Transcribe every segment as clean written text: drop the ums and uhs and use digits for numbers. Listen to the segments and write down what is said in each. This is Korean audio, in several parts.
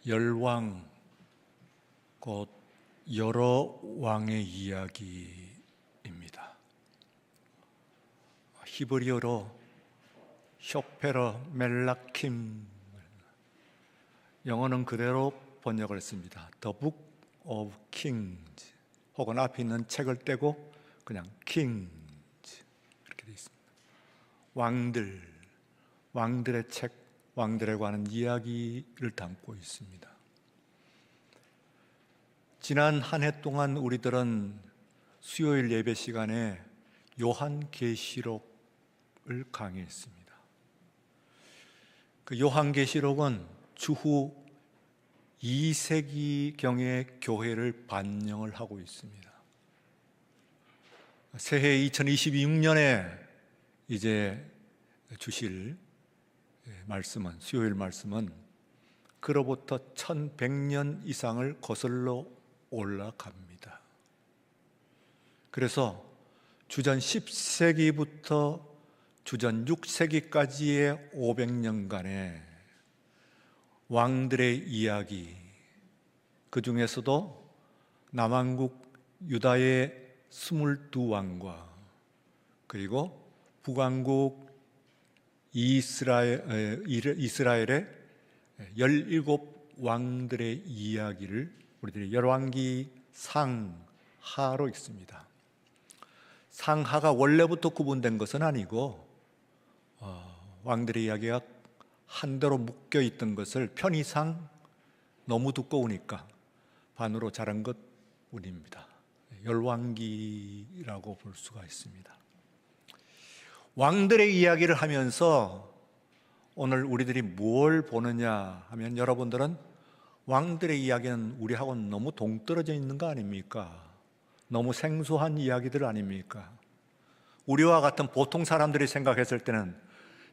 열왕, 곧 여러 왕의 이야기입니다. 히브리어로 쇼페러 멜라킴, 영어는 그대로 번역을 했습니다. The Book of Kings, 혹은 앞에 있는 책을 떼고 그냥 Kings 이렇게 되어 있습니다. 왕들의 책, 왕들에 관한 이야기를 담고 있습니다. 지난 한 해 동안 우리들은 수요일 예배 시간에 요한계시록을 강의했습니다. 그 요한계시록은 주후 2세기경의 교회를 반영을 하고 있습니다. 새해 2026년에 이제 주실 말씀은, 수요일 말씀은 그로부터 1100년 이상을 거슬러 올라갑니다. 그래서 주전 10세기부터 주전 6세기까지의 500년간의 왕들의 이야기, 그 중에서도 남왕국 유다의 22왕과 그리고 북왕국 이스라엘의 17왕들의 이야기를 우리들이 열왕기 상하로 읽습니다. 상하가 원래부터 구분된 것은 아니고 왕들의 이야기가 한대로 묶여 있던 것을 편의상 너무 두꺼우니까 반으로 자른 것 뿐입니다. 열왕기라고 볼 수가 있습니다. 왕들의 이야기를 하면서 오늘 우리들이 뭘 보느냐 하면, 여러분들은 왕들의 이야기는 우리하고는 너무 동떨어져 있는 거 아닙니까? 너무 생소한 이야기들 아닙니까? 우리와 같은 보통 사람들이 생각했을 때는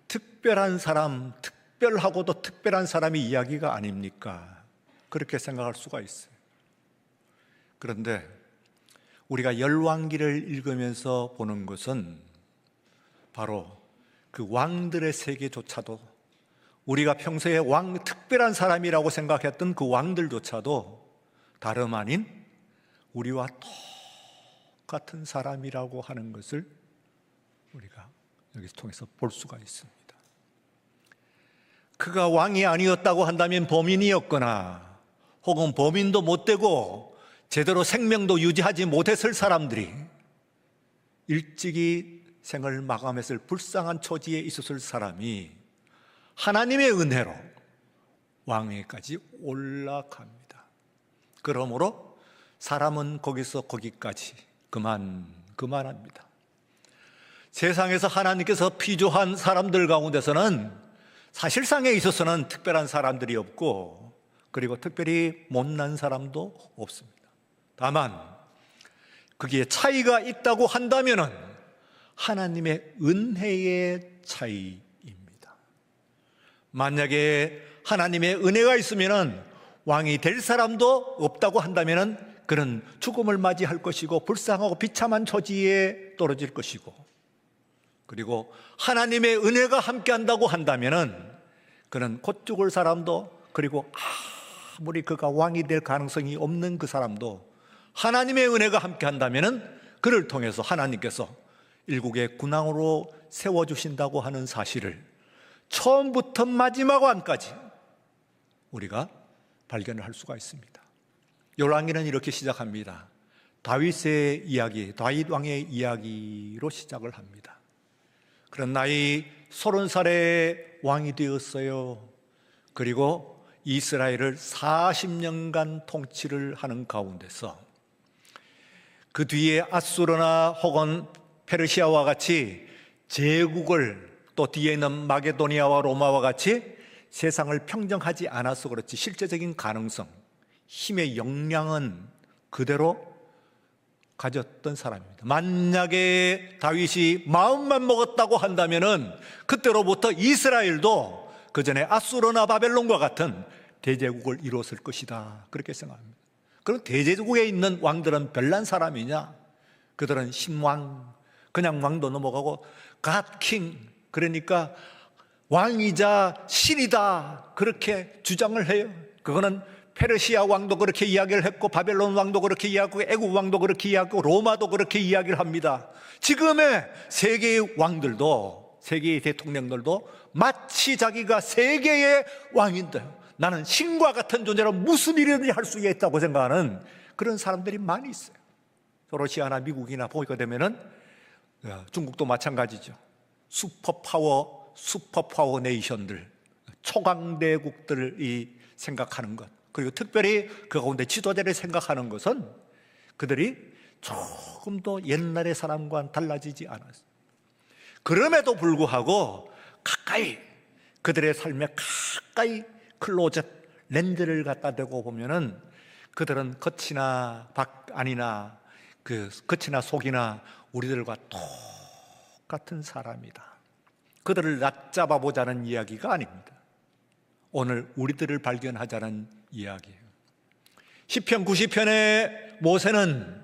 특별한 사람, 특별하고도 특별한 사람의 이야기가 아닙니까? 그렇게 생각할 수가 있어요. 그런데 우리가 열왕기를 읽으면서 보는 것은 바로 그 왕들의 세계조차도, 우리가 평소에 특별한 사람이라고 생각했던 그 왕들조차도 다름 아닌 우리와 똑같은 사람이라고 하는 것을 우리가 여기서 통해서 볼 수가 있습니다. 그가 왕이 아니었다고 한다면 범인이었거나, 혹은 범인도 못 되고 제대로 생명도 유지하지 못했을 사람들이, 일찍이 생을 마감했을 불쌍한 처지에 있었을 사람이 하나님의 은혜로 왕위까지 올라갑니다. 그러므로 사람은 거기서 거기까지 그만합니다. 세상에서 하나님께서 피조한 사람들 가운데서는 사실상에 있어서는 특별한 사람들이 없고, 그리고 특별히 못난 사람도 없습니다. 다만 거기에 차이가 있다고 한다면은 하나님의 은혜의 차이입니다. 만약에 하나님의 은혜가 있으면은 왕이 될 사람도 없다고 한다면은 그는 죽음을 맞이할 것이고 불쌍하고 비참한 처지에 떨어질 것이고, 그리고 하나님의 은혜가 함께한다고 한다면은 그는 곧 죽을 사람도, 그리고 아무리 그가 왕이 될 가능성이 없는 그 사람도 하나님의 은혜가 함께한다면은 그를 통해서 하나님께서 일국의 군왕으로 세워주신다고 하는 사실을 처음부터 마지막 왕까지 우리가 발견을 할 수가 있습니다. 열왕기는 이렇게 시작합니다. 다윗의 이야기, 다윗 왕의 이야기로 시작을 합니다. 그런 나이 30살에 왕이 되었어요. 그리고 이스라엘을 40년간 통치를 하는 가운데서 그 뒤에 아수르나 혹은 페르시아와 같이 제국을, 또 뒤에 있는 마게도니아와 로마와 같이 세상을 평정하지 않아서 그렇지 실제적인 가능성, 힘의 역량은 그대로 가졌던 사람입니다. 만약에 다윗이 마음만 먹었다고 한다면은 그때로부터 이스라엘도 그 전에 아수르나 바벨론과 같은 대제국을 이뤘을 것이다, 그렇게 생각합니다. 그럼 대제국에 있는 왕들은 별난 사람이냐? 그들은 신왕, 그냥 왕도 넘어가고 갓킹, 그러니까 왕이자 신이다, 그렇게 주장을 해요. 그거는 페르시아 왕도 그렇게 이야기를 했고, 바벨론 왕도 그렇게 이야기하고, 애굽 왕도 그렇게 이야기하고, 로마도 그렇게 이야기를 합니다. 지금의 세계의 왕들도, 세계의 대통령들도 마치 자기가 세계의 왕인데 나는 신과 같은 존재로 무슨 일이든지 할 수 있다고 생각하는 그런 사람들이 많이 있어요. 러시아나 미국이나 보게 되면은, 중국도 마찬가지죠. 슈퍼파워 네이션들, 초강대국들이 생각하는 것, 그리고 특별히 그 가운데 지도자를 생각하는 것은 그들이 조금 더 옛날의 사람과는 달라지지 않았어요. 그럼에도 불구하고 가까이, 그들의 삶에 가까이 클로젯 렌즈를 갖다 대고 보면은 그들은 겉이나 안이나 겉이나 속이나 우리들과 똑같은 사람이다. 그들을 낮잡아 보자는 이야기가 아닙니다. 오늘 우리들을 발견하자는 이야기예요. 시편 90편의 모세는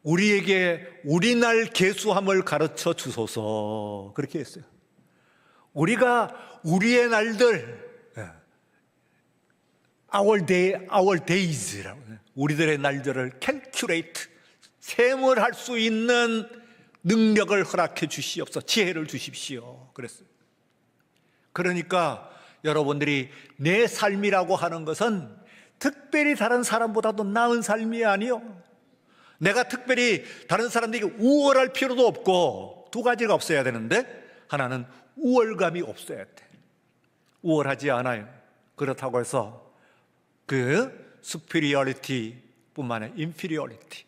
우리에게 우리 날 계수함을 가르쳐 주소서 그렇게 했어요. 우리가 우리의 날들, our days라고, 우리들의 날들을 calculate, 셈을 할 수 있는 능력을 허락해 주시옵소서, 지혜를 주십시오 그랬어요. 그러니까 여러분들이 내 삶이라고 하는 것은 특별히 다른 사람보다도 나은 삶이 아니요, 내가 특별히 다른 사람들에게 우월할 필요도 없고, 두 가지가 없어야 되는데 하나는 우월감이 없어야 돼. 우월하지 않아요. 그렇다고 해서 superiority 뿐만 아니라 inferiority,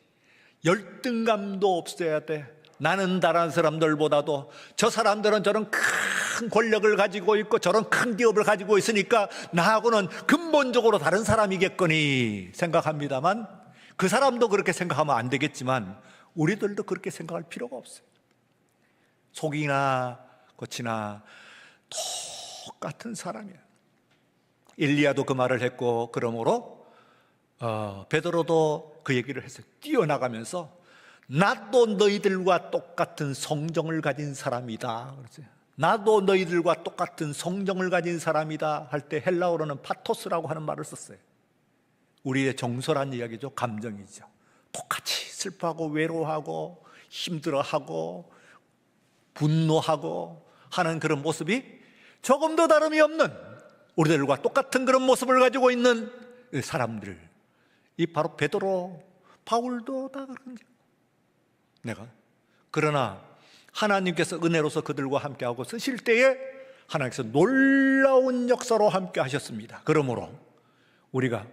열등감도 없어야 돼. 나는 다른 사람들보다도, 저 사람들은 저런 큰 권력을 가지고 있고 저런 큰 기업을 가지고 있으니까 나하고는 근본적으로 다른 사람이겠거니 생각합니다만, 그 사람도 그렇게 생각하면 안 되겠지만 우리들도 그렇게 생각할 필요가 없어요. 속이나 겉이나 똑같은 사람이에요. 엘리야도 그 말을 했고, 그러므로 베드로도 그 얘기를 했어요. 뛰어나가면서 나도 너희들과 똑같은 성정을 가진 사람이다. 나도 너희들과 똑같은 성정을 가진 사람이다 할 때 헬라어로는 파토스라고 하는 말을 썼어요. 우리의 정서란 이야기죠. 감정이죠. 똑같이 슬퍼하고 외로워하고 힘들어하고 분노하고 하는 그런 모습이 조금도 다름이 없는, 우리들과 똑같은 그런 모습을 가지고 있는 사람들, 이 바로 베드로, 바울도 다 그런 거죠. 그러나 하나님께서 은혜로서 그들과 함께하고 쓰실 때에 하나님께서 놀라운 역사로 함께 하셨습니다. 그러므로 우리가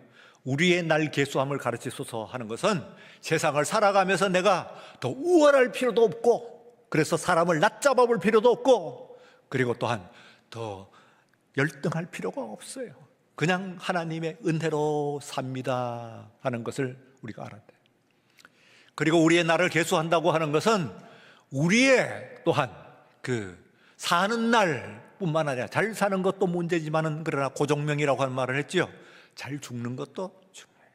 우리의 날 계수함을 가르치소서 하는 것은 세상을 살아가면서 내가 더 우월할 필요도 없고, 그래서 사람을 낮잡아 볼 필요도 없고, 그리고 또한 더 열등할 필요가 없어요. 그냥 하나님의 은혜로 삽니다 하는 것을 우리가 알아야 돼요. 그리고 우리의 날을 계수한다고 하는 것은 우리의 또한 사는 날뿐만 아니라, 잘 사는 것도 문제지만은 그러나 고정명이라고 하는 말을 했죠. 잘 죽는 것도 중요해요.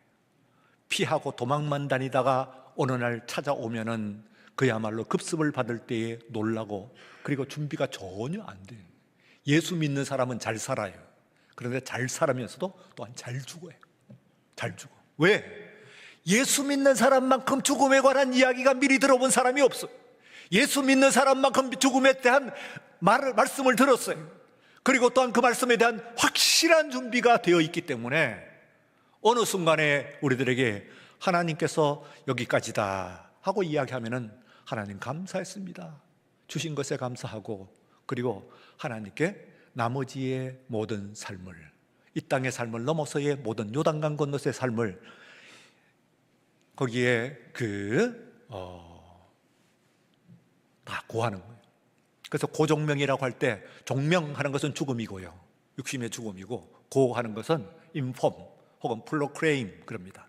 피하고 도망만 다니다가 어느 날 찾아오면은 그야말로 급습을 받을 때에 놀라고, 그리고 준비가 전혀 안 돼요. 예수 믿는 사람은 잘 살아요. 그런데 잘 살면서도 또한 잘 죽어요. 잘 죽어. 왜? 예수 믿는 사람만큼 죽음에 관한 이야기가 미리 들어본 사람이 없어요. 예수 믿는 사람만큼 죽음에 대한 말씀을 들었어요. 그리고 또한 그 말씀에 대한 확실한 준비가 되어 있기 때문에 어느 순간에 우리들에게 하나님께서 여기까지다 하고 이야기하면은 하나님 감사했습니다, 주신 것에 감사하고, 그리고 하나님께 나머지의 모든 삶을, 이 땅의 삶을 넘어서의 모든 요단강 건너서의 삶을 거기에 다 고하는 거예요. 그래서 고종명이라고 할 때, 종명하는 것은 죽음이고요, 육신의 죽음이고, 고하는 것은 인폼 혹은 프로크레임, 그럽니다.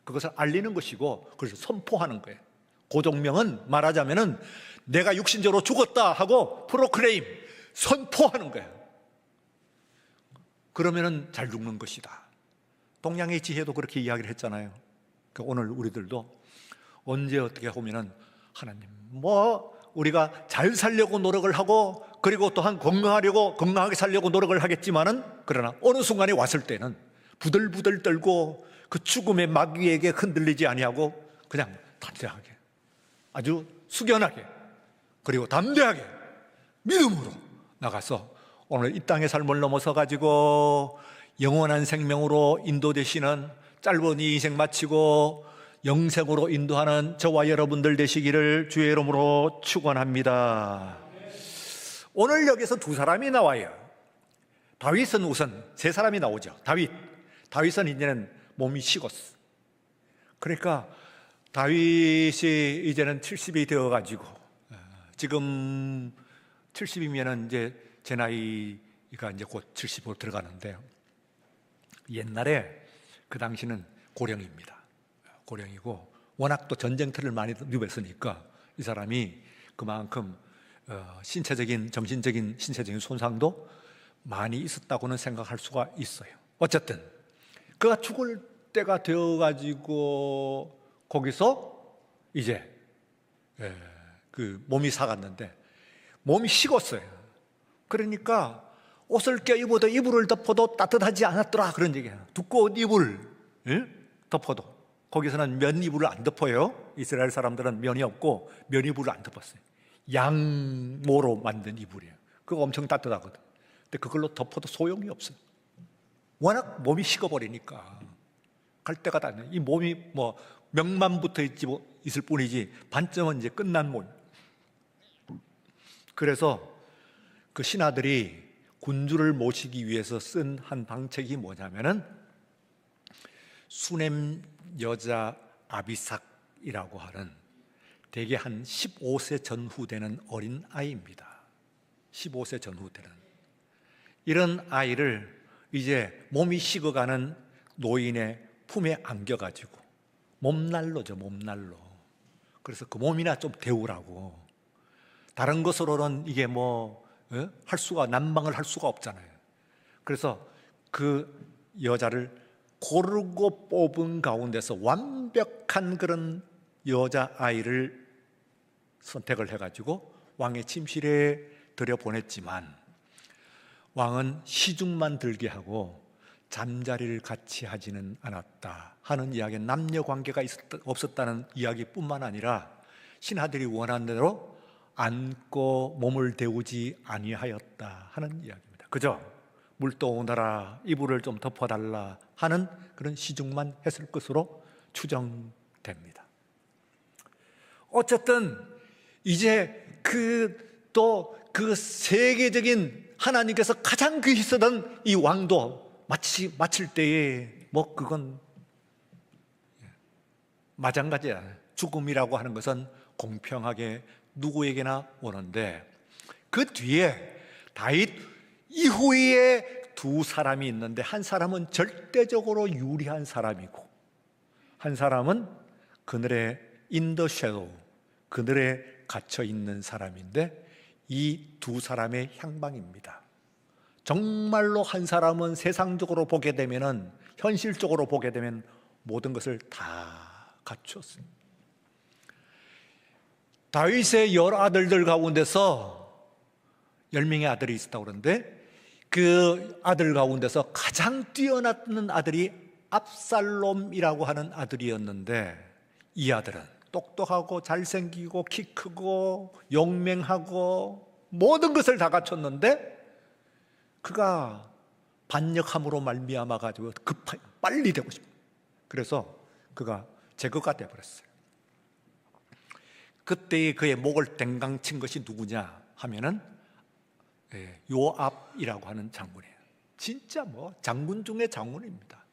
그것을 알리는 것이고, 그래서 선포하는 거예요. 고종명은 말하자면은 내가 육신적으로 죽었다 하고 프로크레임, 선포하는 거예요. 그러면은 잘 죽는 것이다. 동양의 지혜도 그렇게 이야기를 했잖아요. 오늘 우리들도 언제 어떻게 보면은 하나님, 우리가 잘 살려고 노력을 하고, 그리고 또한 건강하게 살려고 노력을 하겠지만은, 그러나 어느 순간에 왔을 때는 부들부들 떨고 그 죽음의 마귀에게 흔들리지 아니하고 그냥 단단하게, 아주 숙연하게, 그리고 담대하게 믿음으로 나가서 오늘 이 땅의 삶을 넘어서 가지고 영원한 생명으로 인도되시는, 짧은 이 인생 마치고 영생으로 인도하는 저와 여러분들 되시기를 주의 이름으로 축원합니다. 오늘 여기서 두 사람이 나와요. 다윗은 우선 세 사람이 나오죠. 다윗은 이제는 몸이 식었어. 그러니까 다윗이 이제는 70이 되어가지고, 지금 70이면은 이제 제 나이가 이제 곧 70으로 들어가는데, 옛날에 그 당시는 고령입니다. 고령이고 워낙 또 전쟁터를 많이 누볐으니까 이 사람이 그만큼 신체적인, 정신적인, 신체적인 손상도 많이 있었다고는 생각할 수가 있어요. 어쨌든 그가 죽을 때가 되어가지고 거기서 이제 그 몸이 사갔는데 몸이 식었어요. 그러니까 옷을 껴입어도 이불을 덮어도 따뜻하지 않았더라, 그런 얘기예요. 두꺼운 이불 덮어도, 거기서는 면 이불을 안 덮어요. 이스라엘 사람들은 면이 없고 면 이불을 안 덮었어요. 양모로 만든 이불이에요. 그거 엄청 따뜻하거든. 근데 그걸로 덮어도 소용이 없어요. 워낙 몸이 식어버리니까 갈 데가 다 있네. 이 몸이 뭐 명만 붙어 있을 뿐이지 반쯤은 이제 끝난 몸. 그래서 그 신하들이 군주를 모시기 위해서 쓴 한 방책이 뭐냐면은 수넴 여자 아비삭이라고 하는 대개 한 15세 전후 되는 어린 아이입니다. 15세 전후 되는 이런 아이를 이제 몸이 식어가는 노인의 품에 안겨가지고, 몸난로죠, 몸난로. 그래서 그 몸이나 좀 데우라고. 다른 것으로는 이게 할 수가, 난방을 할 수가 없잖아요. 그래서 그 여자를 고르고 뽑은 가운데서 완벽한 그런 여자아이를 선택을 해가지고 왕의 침실에 들여보냈지만, 왕은 시중만 들게 하고 잠자리를 같이 하지는 않았다 하는 이야기는 남녀 관계가 없었다는 이야기뿐만 아니라 신하들이 원한 대로 안고 몸을 데우지 아니하였다 하는 이야기입니다. 그죠? 물 떠오너라, 이불을 좀 덮어달라 하는 그런 시중만 했을 것으로 추정됩니다. 어쨌든 이제 그 세계적인 하나님께서 가장 귀히 쓰던 이 왕도 마칠 때에 그건 마찬가지야. 죽음이라고 하는 것은 공평하게 누구에게나 오는데, 그 뒤에 다윗 이후에 두 사람이 있는데, 한 사람은 절대적으로 유리한 사람이고 한 사람은 그늘에 in the shadow, 그늘에 갇혀 있는 사람인데, 이 두 사람의 향방입니다. 정말로 한 사람은 세상적으로 보게 되면은, 현실적으로 보게 되면 모든 것을 다 갖췄습니다. 다윗의 10아들들 가운데서 10명의 아들이 있었다고 그러는데, 그 아들 가운데서 가장 뛰어났던 아들이 압살롬이라고 하는 아들이었는데, 이 아들은 똑똑하고 잘생기고 키 크고 용맹하고 모든 것을 다 갖췄는데, 그가 반역함으로 말미암아 가지고 빨리 되고 싶어. 그래서 그가 제거가 되어버렸어요. 그때 그의 목을 댕강 친 것이 누구냐 하면은 요압이라고 하는 장군이에요. 진짜 장군 중에 장군입니다.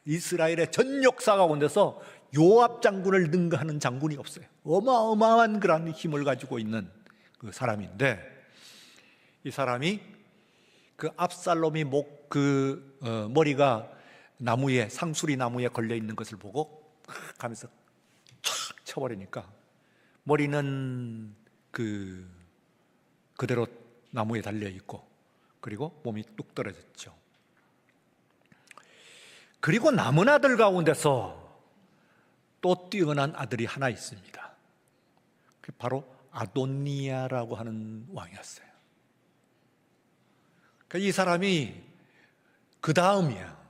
이스라엘의 전 역사 가운데서 요압 장군을 능가하는 장군이 없어요. 어마어마한 그런 힘을 가지고 있는 그 사람인데, 이 사람이 그 압살롬이 머리가 나무에, 상수리 나무에 걸려 있는 것을 보고 가면서 촥 쳐버리니까 머리는 그대로 나무에 달려 있고, 그리고 몸이 뚝 떨어졌죠. 그리고 남은 아들 가운데서 또 뛰어난 아들이 하나 있습니다. 그게 바로 아도니아라고 하는 왕이었어요. 이 사람이 그 다음이야.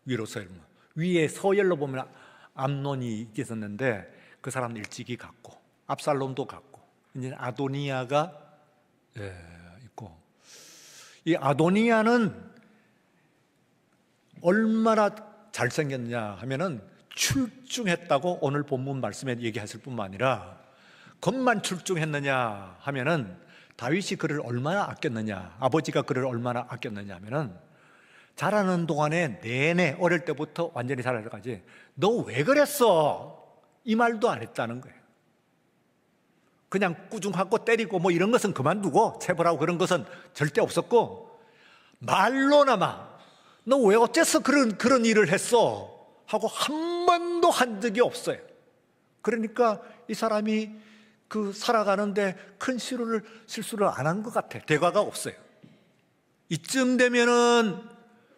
위로 서열. 위에 서열로 보면 암논이 있었는데 그 사람은 일찍이 갔고 압살롬도 갔고 이제 아도니아가 있고, 이 아도니아는 얼마나 잘생겼냐 하면은 출중했다고 오늘 본문 말씀에 얘기했을 뿐만 아니라, 겉만 출중했느냐 하면은 다윗이 그를 얼마나 아꼈느냐, 아버지가 그를 얼마나 아꼈느냐 하면은 자라는 동안에 내내 어릴 때부터 완전히 자랄 때까지 너 왜 그랬어? 이 말도 안 했다는 거예요. 그냥 꾸중하고 때리고 뭐 이런 것은 그만두고 체벌하고 그런 것은 절대 없었고, 말로나마 너 왜 어째서 그런 일을 했어? 하고 한 번도 한 적이 없어요. 그러니까 이 사람이 그 살아가는데 큰 실수를 안 한 것 같아. 대가가 없어요. 이쯤 되면은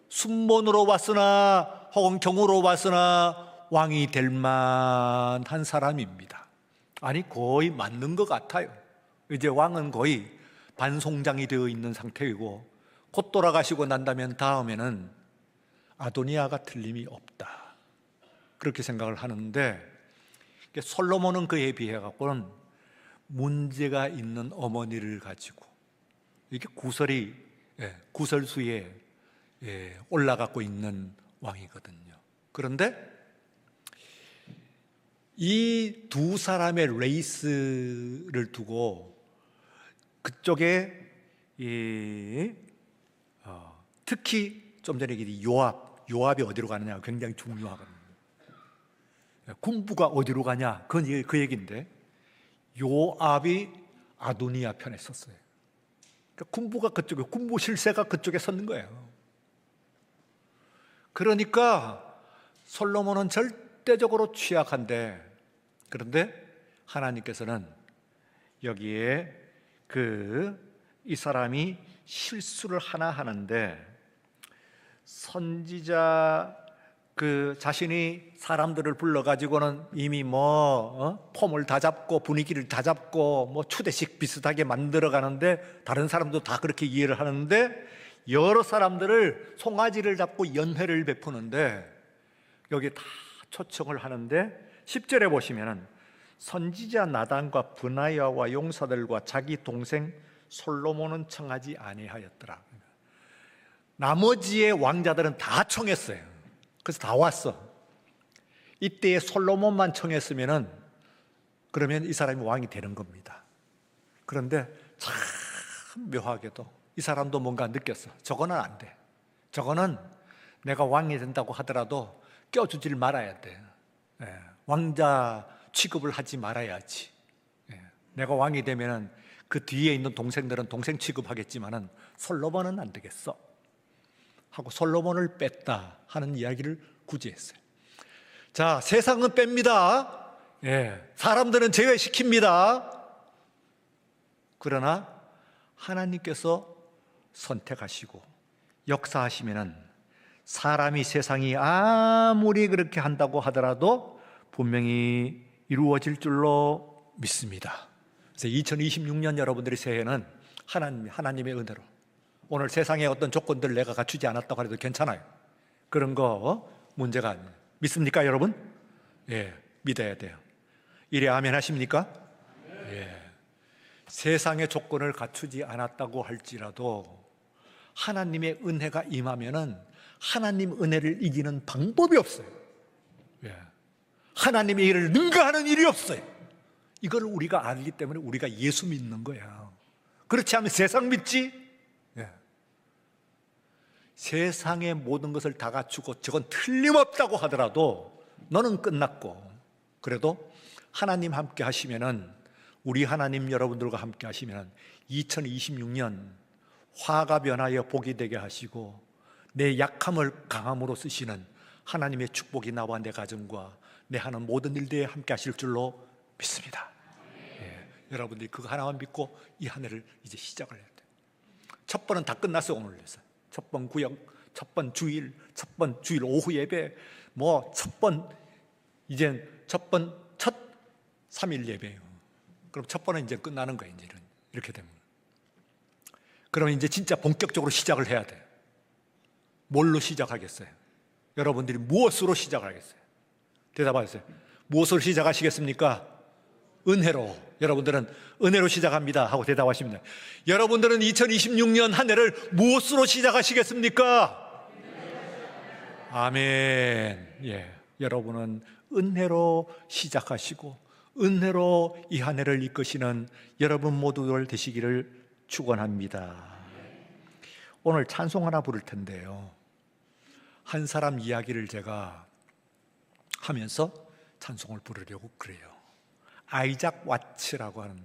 순번으로 왔으나 혹은 경우로 왔으나 왕이 될 만한 사람입니다. 아니 거의 맞는 것 같아요. 이제 왕은 거의 반송장이 되어 있는 상태이고 곧 돌아가시고 난다면 다음에는 아도니아가 틀림이 없다, 그렇게 생각을 하는데, 솔로몬은 그에 비해 갖고는 문제가 있는 어머니를 가지고 이게 구설수에 올라가고 있는 왕이거든요. 그런데 이 두 사람의 레이스를 두고 그쪽에 특히 좀 전에 얘기한 요압이 어디로 가느냐가 굉장히 중요하거든요. 군부가 어디로 가냐, 그건 그 얘기인데 요압이 아도니아 편에 섰어요. 그러니까 군부가 그쪽에, 군부 실세가 그쪽에 섰는 거예요. 그러니까 솔로몬은 절대적으로 취약한데, 그런데 하나님께서는 여기에 이 사람이 실수를 하나 하는데, 선지자 자신이 사람들을 불러가지고는 이미 폼을 다 잡고 분위기를 다 잡고 추대식 비슷하게 만들어 가는데, 다른 사람도 다 그렇게 이해를 하는데, 여러 사람들을 송아지를 잡고 연회를 베푸는데 여기 다 초청을 하는데, 10절에 보시면은 선지자 나단과 브나야와 용사들과 자기 동생 솔로몬은 청하지 아니하였더라. 나머지의 왕자들은 다 청했어요. 그래서 다 왔어. 이때에 솔로몬만 청했으면은 그러면 이 사람이 왕이 되는 겁니다. 그런데 참 묘하게도 이 사람도 뭔가 느꼈어. 저거는 안 돼. 저거는 내가 왕이 된다고 하더라도 껴주질 말아야 돼. 왕자 취급을 하지 말아야지. 내가 왕이 되면은 그 뒤에 있는 동생들은 동생 취급하겠지만은 솔로몬은 안 되겠어 하고 솔로몬을 뺐다 하는 이야기를 구제했어요. 자, 세상은 뺍니다. 사람들은 제외시킵니다. 그러나 하나님께서 선택하시고 역사하시면은 사람이 세상이 아무리 그렇게 한다고 하더라도 분명히 이루어질 줄로 믿습니다. 그래서 2026년 여러분들의 새해는 하나님의 은혜로, 오늘 세상에 어떤 조건들 내가 갖추지 않았다고 해도 괜찮아요. 그런 거 문제가 아니에요. 믿습니까 여러분? 믿어야 돼요. 이래 아멘 하십니까? 세상의 조건을 갖추지 않았다고 할지라도 하나님의 은혜가 임하면은 하나님 은혜를 이기는 방법이 없어요. 하나님의 일을 능가하는 일이 없어요. 이걸 우리가 알기 때문에 우리가 예수 믿는 거야. 그렇지 않으면 세상 믿지? 세상의 모든 것을 다 갖추고 저건 틀림없다고 하더라도 너는 끝났고, 그래도 하나님 함께 하시면은, 우리 하나님 여러분들과 함께 하시면 2026년 화가 변하여 복이 되게 하시고 내 약함을 강함으로 쓰시는 하나님의 축복이 나와 내 가정과 내 하는 모든 일들에 함께 하실 줄로 믿습니다. 여러분들이 그거 하나만 믿고 이 한 해를 이제 시작을 해야 돼요. 첫 번은 다 끝났어요. 오늘에서 첫 번 구역, 첫 번 주일, 첫 번 주일 오후 예배, 첫 3일 예배예요. 그럼 첫 번은 이제 끝나는 거예요. 이제 이렇게 되면. 그러면 이제 진짜 본격적으로 시작을 해야 돼요. 뭘로 시작하겠어요? 여러분들이 무엇으로 시작하겠어요? 대답하세요. 무엇으로 시작하시겠습니까? 은혜로. 여러분들은 은혜로 시작합니다 하고 대답하십니다. 여러분들은 2026년 한 해를 무엇으로 시작하시겠습니까? 아멘. 예, 여러분은 은혜로 시작하시고 은혜로 이 한 해를 이끄시는 여러분 모두들 되시기를 축원합니다. 오늘 찬송 하나 부를 텐데요, 한 사람 이야기를 제가 하면서 찬송을 부르려고 그래요. 아이작 와츠라고 하는,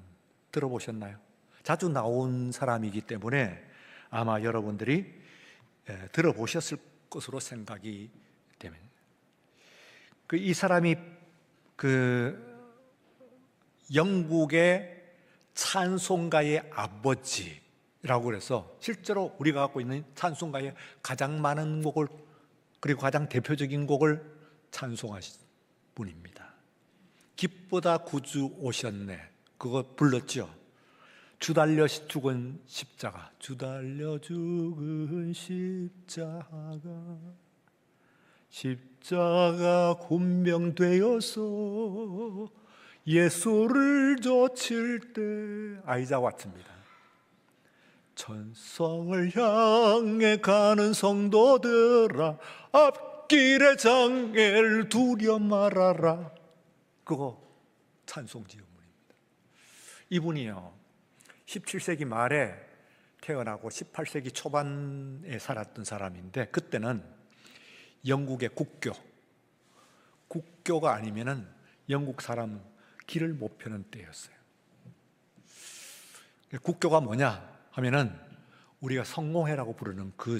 들어보셨나요? 자주 나온 사람이기 때문에 아마 여러분들이 들어보셨을 것으로 생각이 되면, 이 사람이 영국의 찬송가의 아버지라고 그래서 실제로 우리가 갖고 있는 찬송가의 가장 많은 곡을, 그리고 가장 대표적인 곡을 찬송하신 분입니다. 기쁘다 구주 오셨네, 그거 불렀죠. 주 달려 죽은 십자가, 주 달려 죽은 십자가 군명되어서 예수를 좇을 때, 아이작 와츠입니다. 천성을 향해 가는 성도들아, 앞길의 장애를 두려 말아라. 그거 찬송 지음문입니다. 이분이요, 17세기 말에 태어나고 18세기 초반에 살았던 사람인데, 그때는 영국의 국교가 아니면은 영국 사람 길을 못 펴는 때였어요. 국교가 뭐냐 하면은 우리가 성공회라고 부르는 그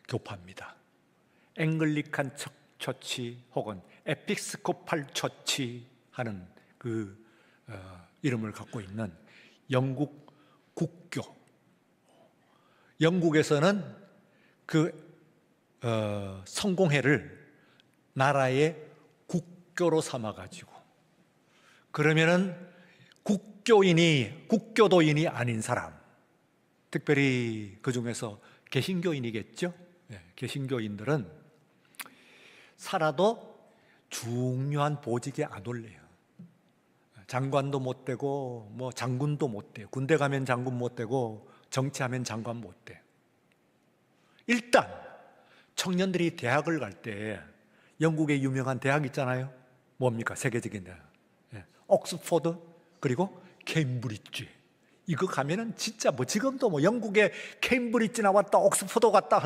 교파입니다. 앵글리칸 처치 혹은 에피스코팔 처치 하는 그 이름을 갖고 있는 영국 국교. 영국에서는 그 성공회를 나라의 국교로 삼아가지고, 그러면은 국교도인이 아닌 사람, 특별히 그 중에서 개신교인이겠죠. 개신교인들은 살아도 중요한 보직에 안 올려요. 장관도 못 되고, 뭐 장군도 못 돼요. 군대 가면 장군 못 되고, 정치하면 장관 못 돼. 일단 청년들이 대학을 갈 때 영국의 유명한 대학 있잖아요. 뭡니까? 세계적인 대학. 옥스포드, 그리고 케임브리지. 이거 가면은 진짜 지금도 영국에 케임브리지 나왔다, 옥스포드 갔다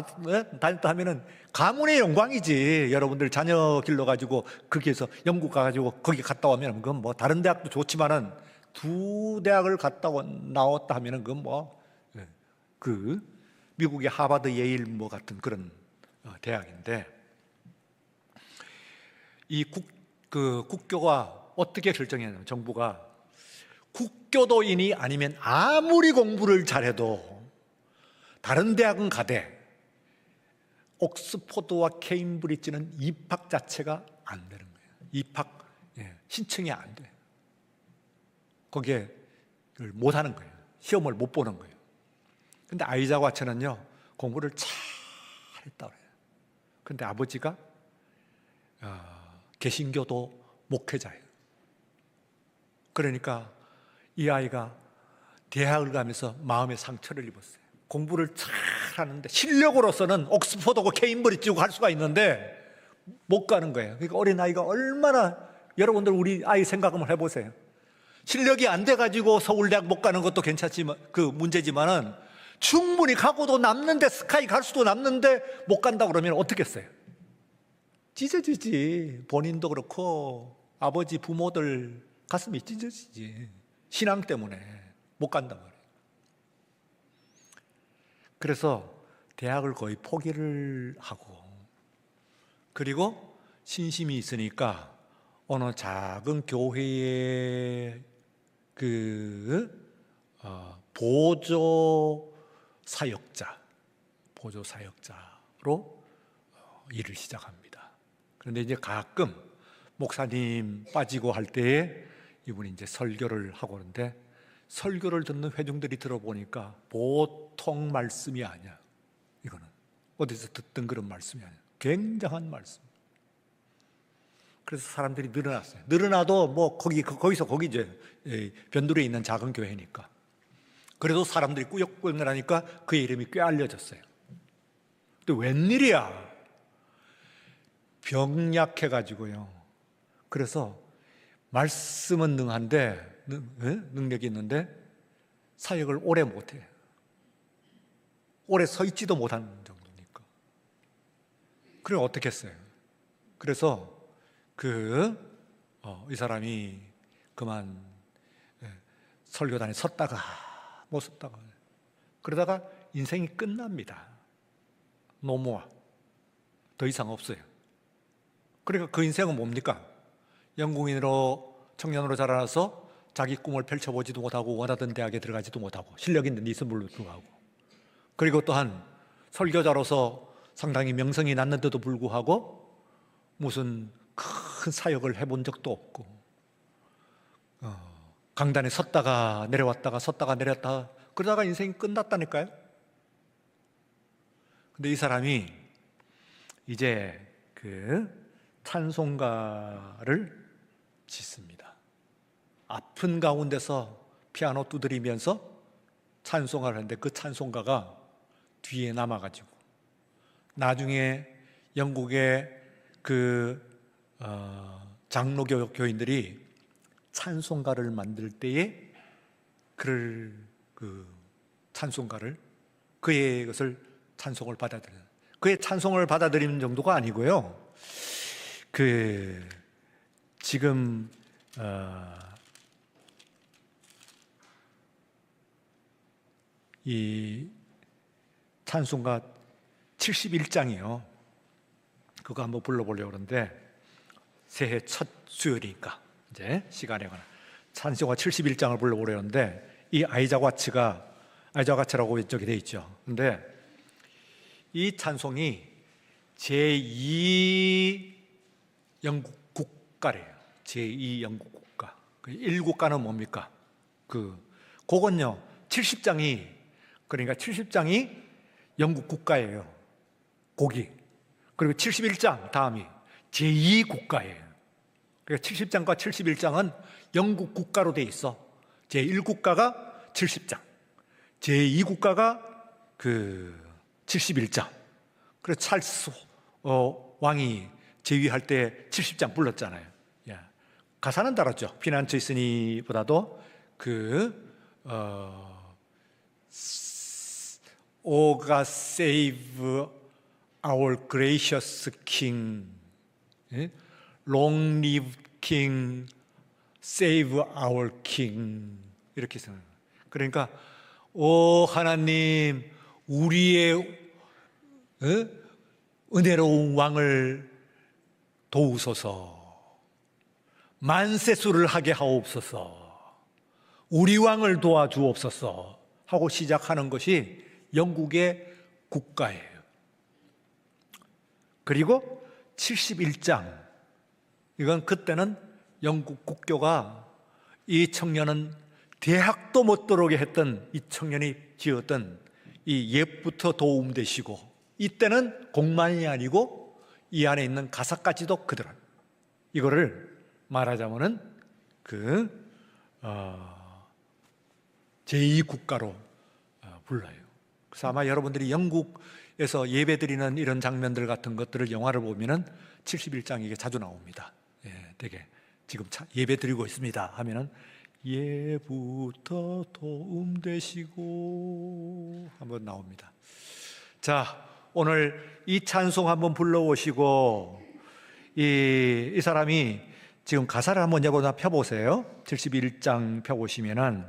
다녔다 하면은 가문의 영광이지. 여러분들 자녀 길러가지고 거기에서 영국 가가지고 거기 갔다 오면, 그건 다른 대학도 좋지만은 두 대학을 갔다 나왔다 하면은 그건 미국의 하버드, 예일 같은 그런 대학인데, 이 국교가 어떻게 결정했냐면, 정부가 국교도인이 아니면 아무리 공부를 잘해도 다른 대학은 가되 옥스포드와 케임브리지는 입학 자체가 안 되는 거예요. 입학 신청이 안 돼요. 거기에 못 하는 거예요. 시험을 못 보는 거예요. 근데 아이작 와츠는요, 공부를 잘했다고 해요. 근데 아버지가 개신교도 목회자예요. 그러니까 이 아이가 대학을 가면서 마음의 상처를 입었어요. 공부를 잘하는데 실력으로서는 옥스포드고 케임브리지고 갈 수가 있는데 못 가는 거예요. 그러니까 어린아이가 얼마나, 여러분들 우리 아이 생각 한번 해보세요. 실력이 안 돼가지고 서울대학 못 가는 것도 괜찮지만, 문제지만은 충분히 가고도 남는데, 스카이 갈 수도 남는데 못 간다 그러면 어떻겠어요? 찢어지지. 본인도 그렇고 아버지, 부모들 가슴이 찢어지지. 신앙 때문에 못 간단 말이에요. 그래서 대학을 거의 포기를 하고, 그리고 신심이 있으니까 어느 작은 교회의 보조 사역자로 일을 시작합니다. 그런데 이제 가끔 목사님 빠지고 할 때에 이분이 이제 설교를 하고 있는데, 설교를 듣는 회중들이 들어보니까 보통 말씀이 아니야. 이거는 어디서 듣던 그런 말씀이 아니야. 굉장한 말씀. 그래서 사람들이 늘어났어요. 늘어나도 뭐 거기서 거기 이제 변두리에 있는 작은 교회니까. 그래도 사람들이 꾸역꾸역 늘어나니까 그의 이름이 꽤 알려졌어요. 근데 웬일이야? 병약해가지고요. 그래서 말씀은 능한데 능력이 있는데 사역을 오래 못해요. 오래 서 있지도 못하는 정도니까. 그래 어떻게 했어요? 그래서 이 사람이 그만 설교단에 섰다가 못 섰다가 그러다가 인생이 끝납니다. 노모아. 더 이상 없어요. 그러니까 그 인생은 뭡니까? 영국인으로 청년으로 자라나서 자기 꿈을 펼쳐보지도 못하고 원하던 대학에 들어가지도 못하고 실력 있는 니스물로 불구하고 그리고 또한 설교자로서 상당히 명성이 났는데도 불구하고 무슨 큰 사역을 해본 적도 없고 강단에 섰다가 내려왔다가 섰다가 내렸다가 그러다가 인생이 끝났다니까요. 근데 이 사람이 이제 찬송가를 짓습니다. 아픈 가운데서 피아노 두드리면서 찬송가를 하는데 그 찬송가가 뒤에 남아가지고 나중에 영국의 장로 교인들이 찬송가를 만들 때에 찬송가를 그의 것을 찬송을 받아들여요. 그의 찬송을 받아들이는 정도가 아니고요. 지금 이 찬송가 71장이요. 그거 한번 불러보려고 그러는데 새해 첫 수요일이니까 이제 시간에 관한 찬송가 71장을 불러보려고 하는데 이 아이자가츠라고 저기 돼 있죠. 근데 이 찬송이 제2 영국 국가래요. 제2 영국 국가. 1국가는 뭡니까? 그건요 70장이 그러니까 70장이 영국 국가예요. 곡이. 그리고 71장 다음이 제2 국가예요. 그러니까 70장과 71장은 영국 국가로 돼 있어. 제1국가가 70장, 제2국가가 71장. 그래서 찰스 왕이 제위할 때 70장 불렀잖아요. 가사는 달았죠. 피난처 있으니보다도 O God save our gracious King, Long live King, save our King 이렇게 생각해요. 그러니까 오 하나님 우리의 은혜로운 왕을 도우소서, 만세수를 하게 하옵소서, 우리 왕을 도와주옵소서 하고 시작하는 것이 영국의 국가예요. 그리고 71장 이건 그때는 영국 국교가 이 청년은 대학도 못 들어오게 했던 이 청년이 지었던 이 옛부터 도움되시고 이때는 곡만이 아니고 이 안에 있는 가사까지도 그대로 이거를 말하자면은 제2국가로 불러요. 그래서 아마 여러분들이 영국에서 예배드리는 이런 장면들 같은 것들을 영화를 보면은 71장 이게 자주 나옵니다. 되게 지금 예배드리고 있습니다 하면은 예부터 도움되시고 한번 나옵니다. 자, 오늘 이 찬송 한번 불러오시고 이 사람이 지금 가사를 한번 여러분 펴보세요. 71장 펴보시면은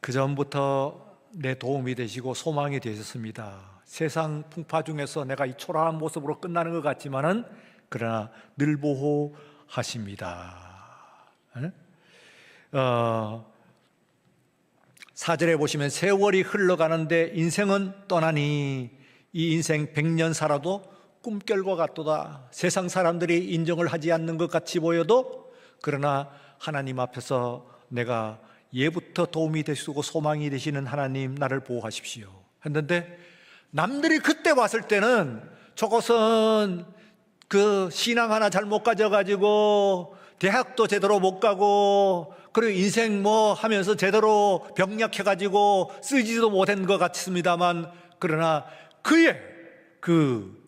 그 전부터 내 도움이 되시고 소망이 되셨습니다. 세상 풍파 중에서 내가 이 초라한 모습으로 끝나는 것 같지만은 그러나 늘 보호하십니다. 4절에 보시면 세월이 흘러가는데 인생은 떠나니 이 인생 100년 살아도 꿈결과 같도다. 세상 사람들이 인정을 하지 않는 것 같이 보여도 그러나 하나님 앞에서 내가 예부터 도움이 되시고 소망이 되시는 하나님 나를 보호하십시오 했는데 남들이 그때 봤을 때는 저것은 그 신앙 하나 잘못 가져가지고 대학도 제대로 못 가고 그리고 인생 뭐 하면서 제대로 병약해가지고 쓰지도 못한 것 같습니다만, 그러나 그의 그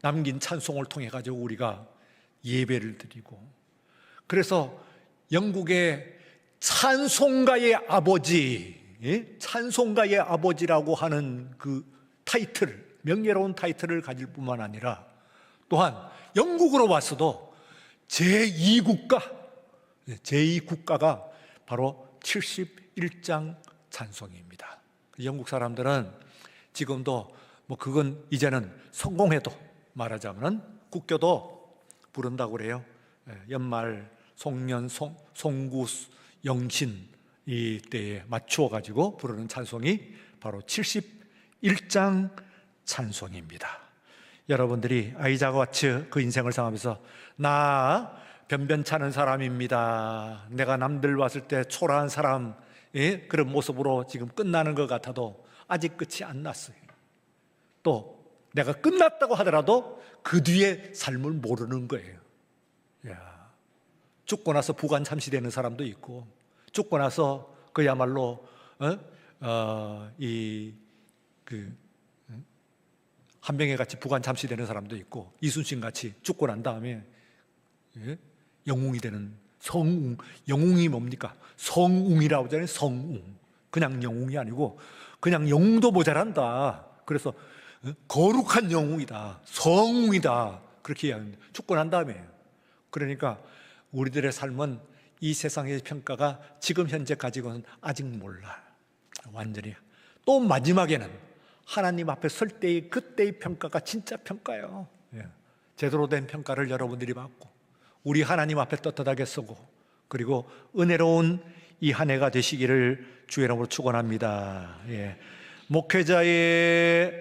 남긴 찬송을 통해 가지고 우리가 예배를 드리고, 그래서 영국의 찬송가의 아버지, 찬송가의 아버지라고 하는 그 타이틀, 명예로운 타이틀을 가질 뿐만 아니라 또한 영국으로 왔어도 제2국가, 제2국가가 바로 71장 찬송입니다. 영국 사람들은 지금도 뭐 그건 이제는 성공해도 말하자면 국교도 부른다고 그래요. 연말 송년 송구 영신 이 때에 맞추어 가지고 부르는 찬송이 바로 71장 찬송입니다. 여러분들이 아이자와 같이 그 인생을 살아가면서 나 변변찮은 사람입니다, 내가 남들 왔을 때 초라한 사람, 그런 모습으로 지금 끝나는 것 같아도 아직 끝이 안 났어요. 또 내가 끝났다고 하더라도 그 뒤에 삶을 모르는 거예요. 죽고 나서 부관 참시되는 사람도 있고, 죽고 나서 그야말로 한병에 같이 부관 참시되는 사람도 있고, 이순신 같이 죽고 난 다음에 영웅이 되는 성웅. 영웅이 뭡니까? 성웅이라고 하잖아요. 성웅. 그냥 영웅이 아니고 그냥 영웅도 모자란다. 그래서 거룩한 영웅이다, 성웅이다, 그렇게 이야기합니다. 죽고 난 다음에. 그러니까 우리들의 삶은 이 세상의 평가가 지금 현재 가지고는 아직 몰라. 완전히. 또 마지막에는 하나님 앞에 설 때의 그때의 평가가 진짜 평가예요. 제대로 된 평가를 여러분들이 받고 우리 하나님 앞에 떳떳하게 서고, 그리고 은혜로운 이 한 해가 되시기를 주의 이름으로 축원합니다. 목회자의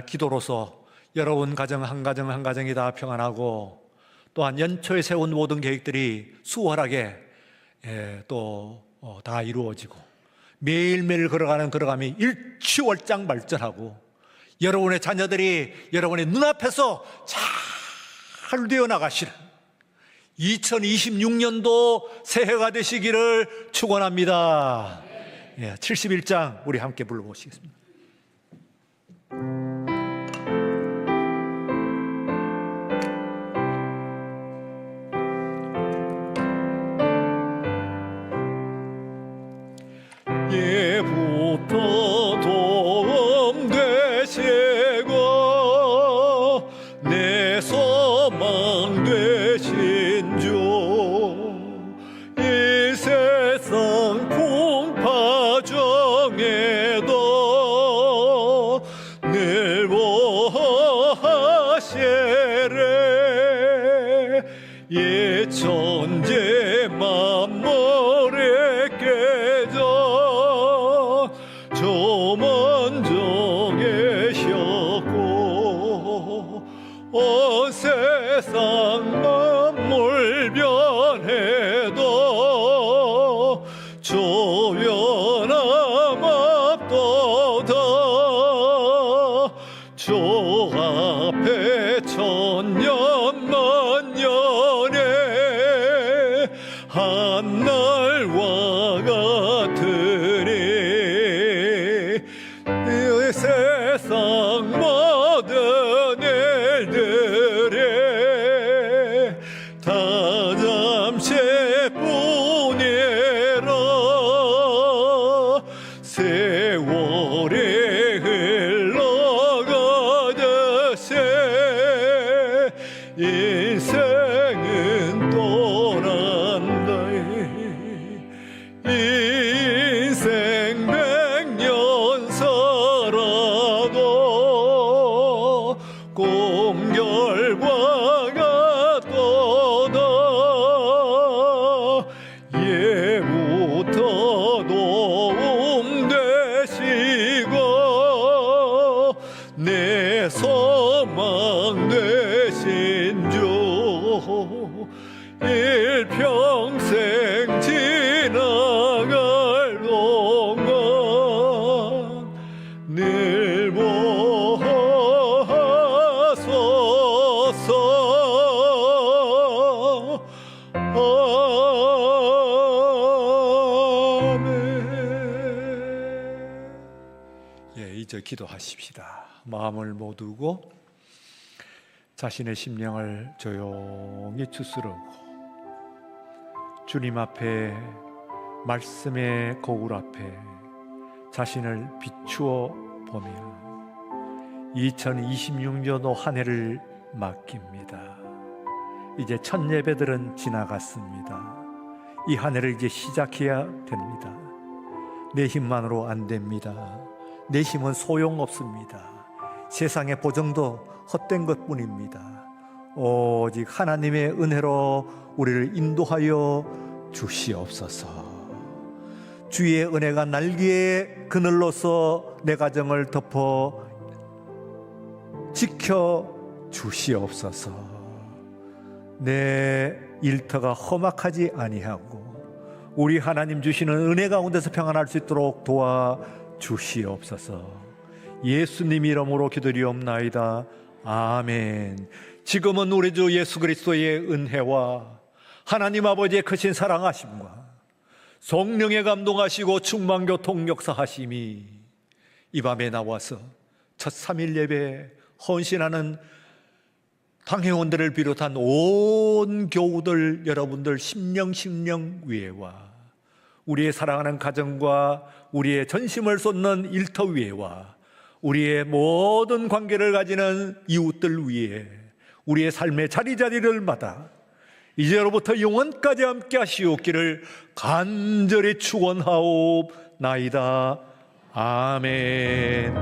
기도로서 여러분 가정 한 가정 한 가정이 다 평안하고, 또한 연초에 세운 모든 계획들이 수월하게 또 다 이루어지고, 매일매일 걸어감이 일취월장 발전하고, 여러분의 자녀들이 여러분의 눈앞에서 잘 되어 나가시는 2026년도 새해가 되시기를 축원합니다. 71장 우리 함께 불러보시겠습니다. 예부터 도움 되시고 내 소망 되신 주, 이 세상 풍파 중에도 늘 보하시래. 예천재 만물에 깨져 저 먼저 계셨고, 온 세상 만물 변해도 조변함 없도다. 저 앞에 천년 만년에 한날과 같으니, 이 세상 모든 일들에 다 잠시 뿐이라. 세월이 흘러가듯이 인생은 떠난다. 인생 100년 살아도 꿈 결과가 또다. 예부터 도움 되시고 내 소망 되신 주, 일평생 지나가 이제 기도하십시다. 마음을 모두고 자신의 심령을 조용히 추스르고 주님 앞에, 말씀의 거울 앞에 자신을 비추어 보며 2026년도 한 해를 맡깁니다. 이제 첫 예배들은 지나갔습니다. 이 한 해를 이제 시작해야 됩니다. 내 힘만으로 안 됩니다. 내 힘은 소용없습니다. 세상의 보정도 헛된 것뿐입니다. 오직 하나님의 은혜로 우리를 인도하여 주시옵소서. 주의 은혜가 날개의 그늘로서 내 가정을 덮어 지켜 주시옵소서. 내 일터가 험악하지 아니하고 우리 하나님 주시는 은혜 가운데서 평안할 수 있도록 도와 주시옵소서. 예수님 이름으로 기도리옵나이다. 아멘. 지금은 우리 주 예수 그리스도의 은혜와 하나님 아버지의 크신 사랑하심과 성령의 감동하시고 충만교통 역사하심이 이 밤에 나와서 첫 3일 예배 헌신하는 당회원들을 비롯한 온 교우들 여러분들 심령 위에와 우리의 사랑하는 가정과 우리의 전심을 쏟는 일터 위에와 우리의 모든 관계를 가지는 이웃들 위에 우리의 삶의 자리자리를 마다 이제로부터 영원까지 함께 하시옵기를 간절히 축원하옵나이다. 아멘.